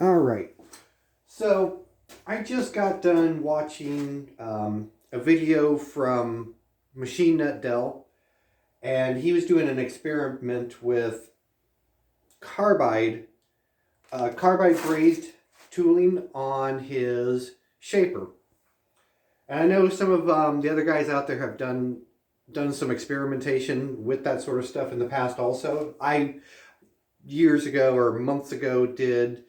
All right. So I just got done watching a video from Machine Nut Dell, and he was doing an experiment with carbide, carbide brazed tooling on his shaper. And I know some of the other guys out there have done some experimentation with that sort of stuff in the past. Also, I years ago or months ago did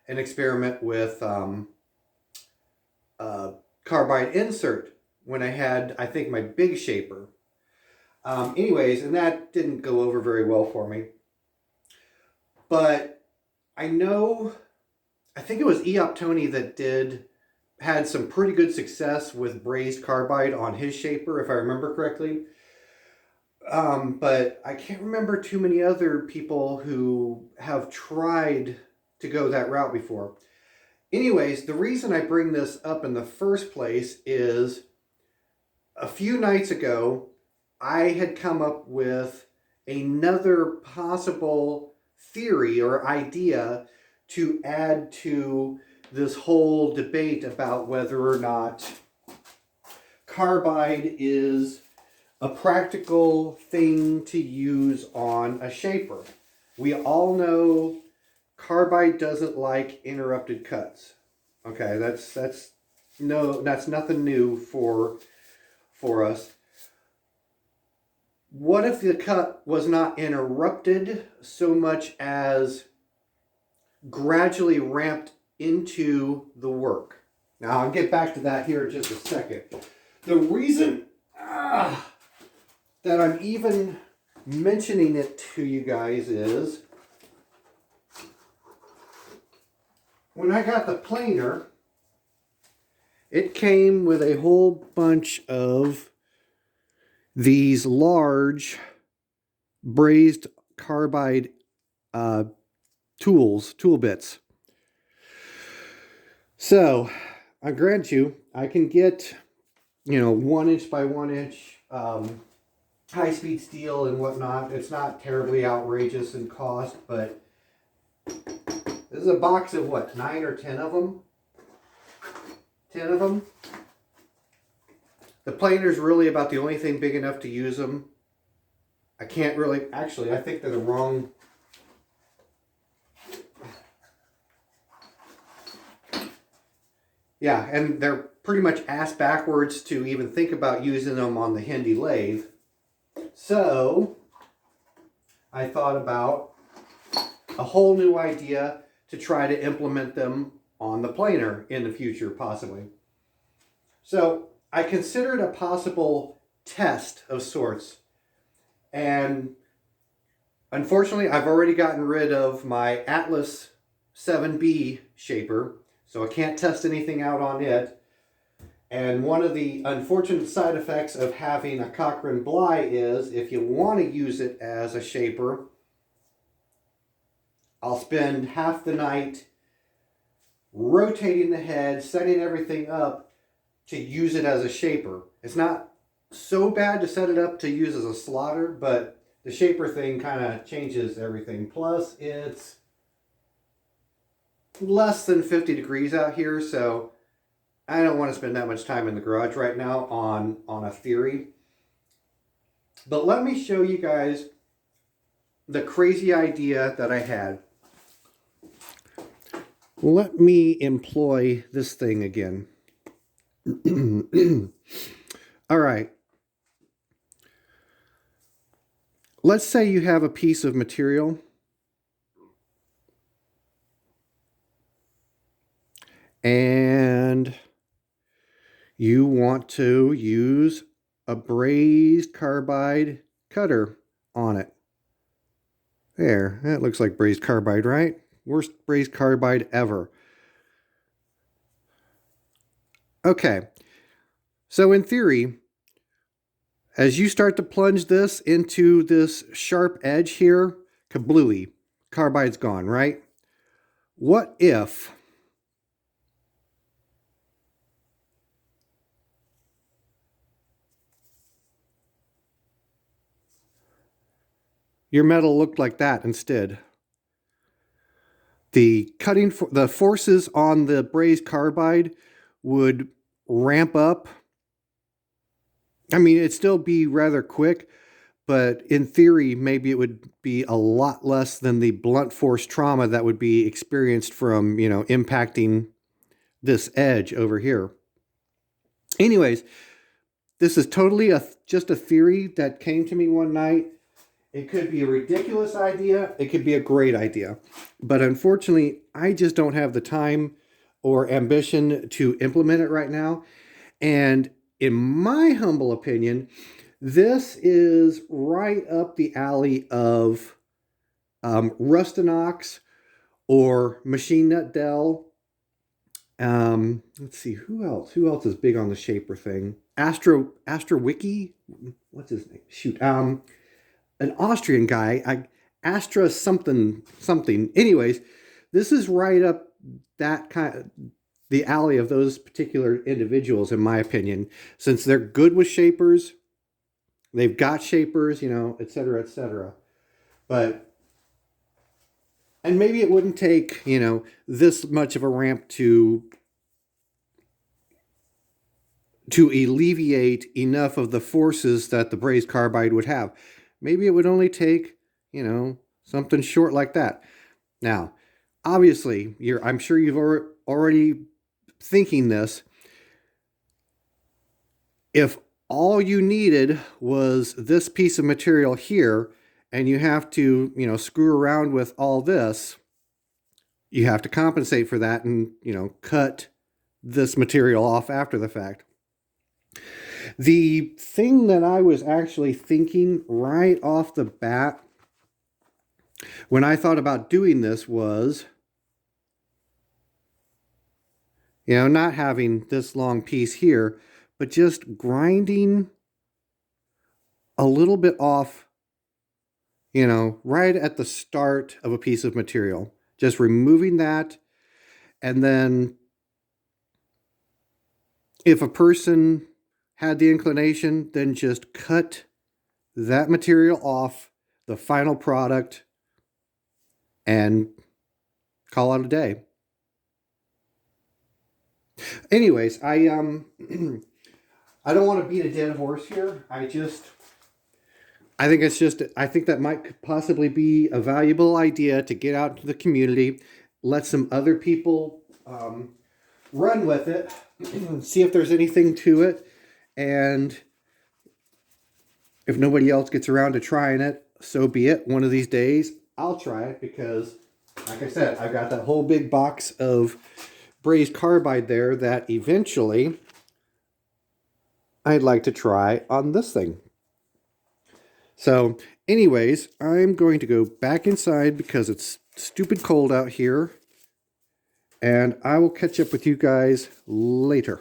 an experiment with uh, carbide insert when I had, I think, my big shaper. Anyways, and that didn't go over very well for me. But I know, I think it was Tony that had some pretty good success with brazed carbide on his shaper, if I remember correctly. But I can't remember too many other people who have tried to go that route before. Anyways, the reason I bring this up in the first place is a few nights ago, I had come up with another possible theory or idea to add to this whole debate about whether or not carbide is a practical thing to use on a shaper. We all know carbide doesn't like interrupted cuts. Okay, that's nothing new for us. What if the cut was not interrupted so much as gradually ramped into the work? Now, I'll get back to that here in just a second. The reason that I'm even mentioning it to you guys is when I got the planer, it came with a whole bunch of these large brazed carbide tool bits. So I grant you, I can get 1 inch by 1 inch high speed steel and whatnot. It's not terribly outrageous in cost, but this is a box of what, 9 or 10 of them? 10 of them. The planer's really about the only thing big enough to use them. I can't really, actually, I think they're the wrong. Yeah, and they're pretty much ass backwards to even think about using them on the Hindi lathe. So, I thought about a whole new idea to try to implement them on the planer in the future, possibly. So, I considered a possible test of sorts. And unfortunately, I've already gotten rid of my Atlas 7B shaper, so I can't test anything out on it. And one of the unfortunate side effects of having a Cochrane Bly is if you want to use it as a shaper, I'll spend half the night rotating the head, setting everything up to use it as a shaper. It's not so bad to set it up to use as a slaughter, but the shaper thing kind of changes everything. Plus, it's less than 50 degrees out here, so I don't want to spend that much time in the garage right now on a theory. But let me show you guys the crazy idea that I had. Let me employ this thing again. All right. Let's say you have a piece of material and you want to use a brazed carbide cutter on it. There, that looks like brazed carbide, right? Worst brazed carbide ever. Okay, so in theory, as you start to plunge this into this sharp edge here, kablooey, carbide's gone, right? What if your metal looked like that instead? the forces on the brazed carbide would ramp up. I mean, it'd still be rather quick, but in theory, maybe it would be a lot less than the blunt force trauma that would be experienced from, impacting this edge over here. Anyways, this is totally just a theory that came to me one night. It could be a ridiculous idea. It could be a great idea. But unfortunately, I just don't have the time or ambition to implement it right now. And in my humble opinion, this is right up the alley of Rustinox or Machine Nut Dell. Let's see, who else? Who else is big on the shaper thing? Astro Wiki? What's his name? Shoot. An Austrian guy, Astra something. Anyways, this is right up that the alley of those particular individuals, in my opinion, since they're good with shapers, they've got shapers, et cetera, et cetera. And maybe it wouldn't take, this much of a ramp to alleviate enough of the forces that the brazed carbide would have. Maybe it would only take, something short like that. Now, obviously, I'm sure you've already thinking this. If all you needed was this piece of material here, and you have to, screw around with all this, you have to compensate for that and, cut this material off after the fact. The thing that I was actually thinking right off the bat when I thought about doing this was, not having this long piece here, but just grinding a little bit off, right at the start of a piece of material. Just removing that, and then if a person had the inclination, then just cut that material off, the final product, and call it a day. Anyways, I don't want to beat a dead horse here. I think that might possibly be a valuable idea to get out into the community, let some other people run with it, see if there's anything to it. And if nobody else gets around to trying it, so be it. One of these days, I'll try it because, like I said, I've got that whole big box of brazed carbide there that eventually I'd like to try on this thing. So, anyways, I'm going to go back inside because it's stupid cold out here. And I will catch up with you guys later.